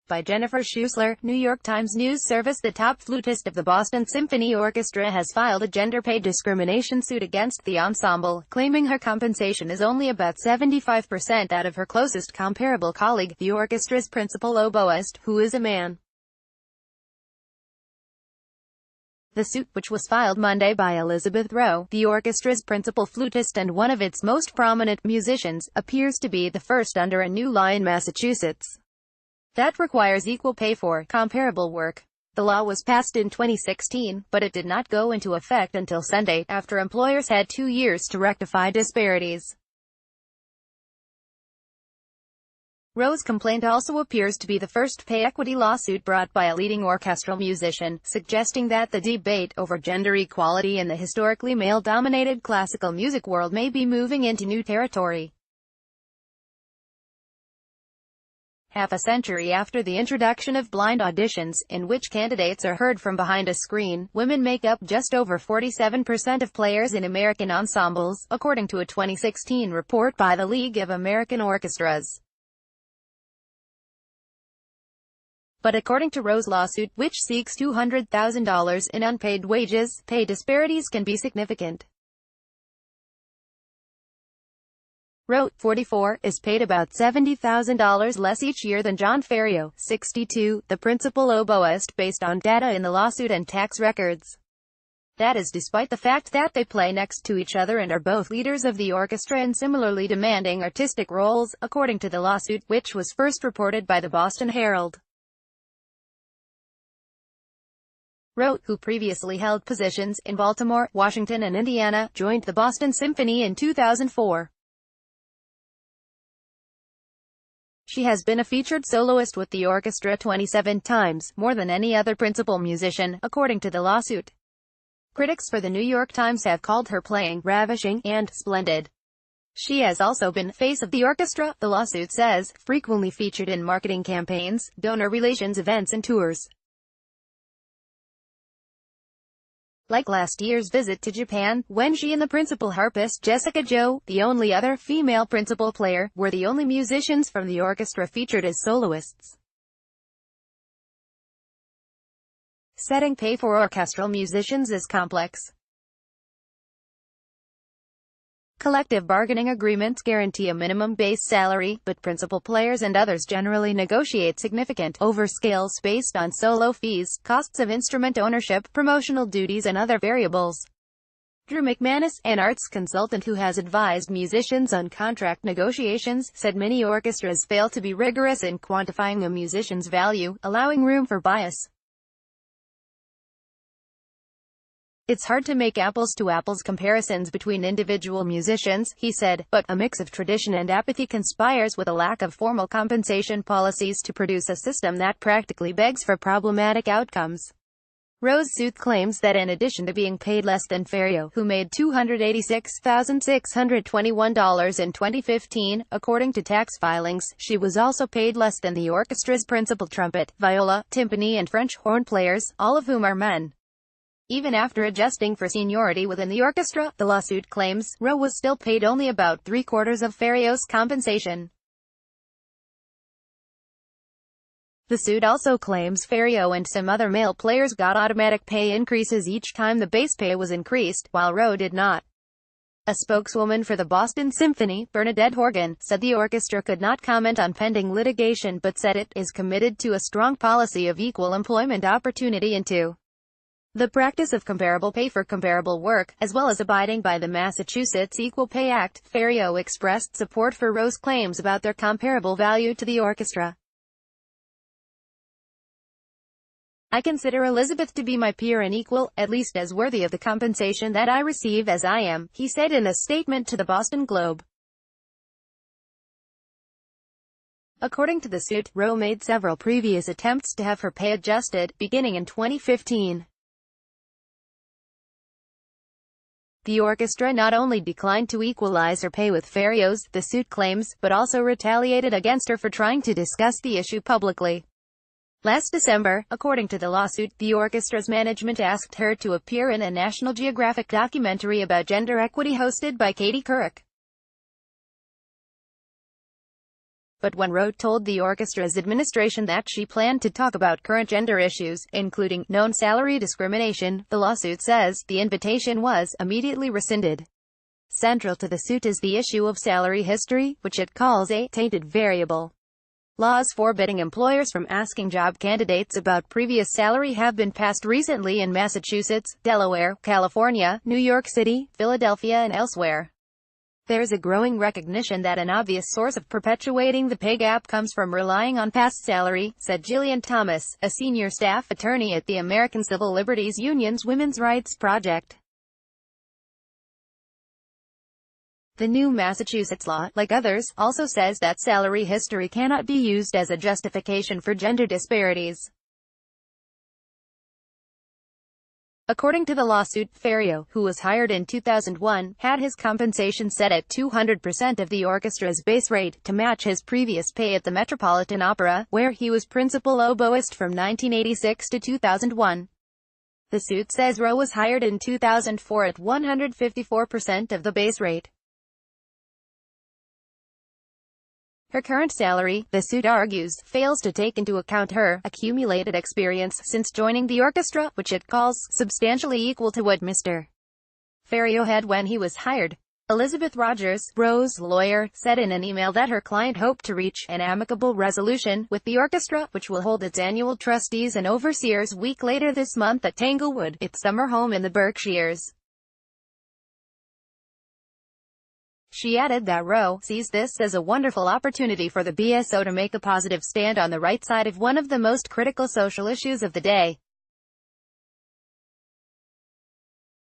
By Jennifer Schuessler, New York Times News Service. The top flutist of the Boston Symphony Orchestra has filed a gender pay discrimination suit against the ensemble, claiming her compensation is only about 75% that of her closest comparable colleague, the orchestra's principal oboist, who is a man. The suit, which was filed Monday by Elizabeth Rowe, the orchestra's principal flutist and one of its most prominent musicians, appears to be the first under a new law in Massachusetts that requires equal pay for comparable work. The law was passed in 2016, but it did not go into effect until Sunday, after employers had 2 years to rectify disparities. Rowe's complaint also appears to be the first pay equity lawsuit brought by a leading orchestral musician, suggesting that the debate over gender equality in the historically male-dominated classical music world may be moving into new territory. Half a century after the introduction of blind auditions, in which candidates are heard from behind a screen, women make up just over 47% of players in American ensembles, according to a 2016 report by the League of American Orchestras. But according to Rowe's lawsuit, which seeks $200,000 in unpaid wages, pay disparities can be significant. Rowe, 44, is paid about $70,000 less each year than John Ferriero, 62, the principal oboist, based on data in the lawsuit and tax records. That is despite the fact that they play next to each other and are both leaders of the orchestra in similarly demanding artistic roles, according to the lawsuit, which was first reported by the Boston Herald. Rowe, who previously held positions in Baltimore, Washington and Indiana, joined the Boston Symphony in 2004. She has been a featured soloist with the orchestra 27 times, more than any other principal musician, according to the lawsuit. Critics for the New York Times have called her playing ravishing and splendid. She has also been face of the orchestra, the lawsuit says, frequently featured in marketing campaigns, donor relations events and tours. Like last year's visit to Japan, when she and the principal harpist Jessica Joe, the only other female principal player, were the only musicians from the orchestra featured as soloists. Setting pay for orchestral musicians is complex. Collective bargaining agreements guarantee a minimum base salary, but principal players and others generally negotiate significant overscales based on solo fees, costs of instrument ownership, promotional duties and other variables. Drew McManus, an arts consultant who has advised musicians on contract negotiations, said many orchestras fail to be rigorous in quantifying a musician's value, allowing room for bias. It's hard to make apples-to-apples comparisons between individual musicians, he said, but a mix of tradition and apathy conspires with a lack of formal compensation policies to produce a system that practically begs for problematic outcomes. Rowe's suit claims that in addition to being paid less than Ferriero, who made $286,621 in 2015, according to tax filings, she was also paid less than the orchestra's principal trumpet, viola, timpani and French horn players, all of whom are men. Even after adjusting for seniority within the orchestra, the lawsuit claims, Rowe was still paid only about three-quarters of Ferriero's compensation. The suit also claims Ferriero and some other male players got automatic pay increases each time the base pay was increased, while Rowe did not. A spokeswoman for the Boston Symphony, Bernadette Horgan, said the orchestra could not comment on pending litigation but said it is committed to a strong policy of equal employment opportunity and to the practice of comparable pay for comparable work, as well as abiding by the Massachusetts Equal Pay Act. Ferriero expressed support for Rowe's claims about their comparable value to the orchestra. I consider Elizabeth to be my peer and equal, at least as worthy of the compensation that I receive as I am, he said in a statement to the Boston Globe. According to the suit, Rowe made several previous attempts to have her pay adjusted, beginning in 2015. The orchestra not only declined to equalize her pay with Ferriero's, the suit claims, but also retaliated against her for trying to discuss the issue publicly. Last December, according to the lawsuit, the orchestra's management asked her to appear in a National Geographic documentary about gender equity hosted by Katie Couric. But when Rowe told the orchestra's administration that she planned to talk about current gender issues, including known salary discrimination, the lawsuit says, the invitation was immediately rescinded. Central to the suit is the issue of salary history, which it calls a tainted variable. Laws forbidding employers from asking job candidates about previous salary have been passed recently in Massachusetts, Delaware, California, New York City, Philadelphia and elsewhere. There is a growing recognition that an obvious source of perpetuating the pay gap comes from relying on past salary, said Jillian Thomas, a senior staff attorney at the American Civil Liberties Union's Women's Rights Project. The new Massachusetts law, like others, also says that salary history cannot be used as a justification for gender disparities. According to the lawsuit, Ferriero, who was hired in 2001, had his compensation set at 200% of the orchestra's base rate, to match his previous pay at the Metropolitan Opera, where he was principal oboist from 1986 to 2001. The suit says Rowe was hired in 2004 at 154% of the base rate. Her current salary, the suit argues, fails to take into account her accumulated experience since joining the orchestra, which it calls substantially equal to what Mr. Ferriero had when he was hired. Elizabeth Rogers, Rowe's lawyer, said in an email that her client hoped to reach an amicable resolution with the orchestra, which will hold its annual Trustees and Overseers Week later this month at Tanglewood, its summer home in the Berkshires. She added that Rowe sees this as a wonderful opportunity for the BSO to make a positive stand on the right side of one of the most critical social issues of the day.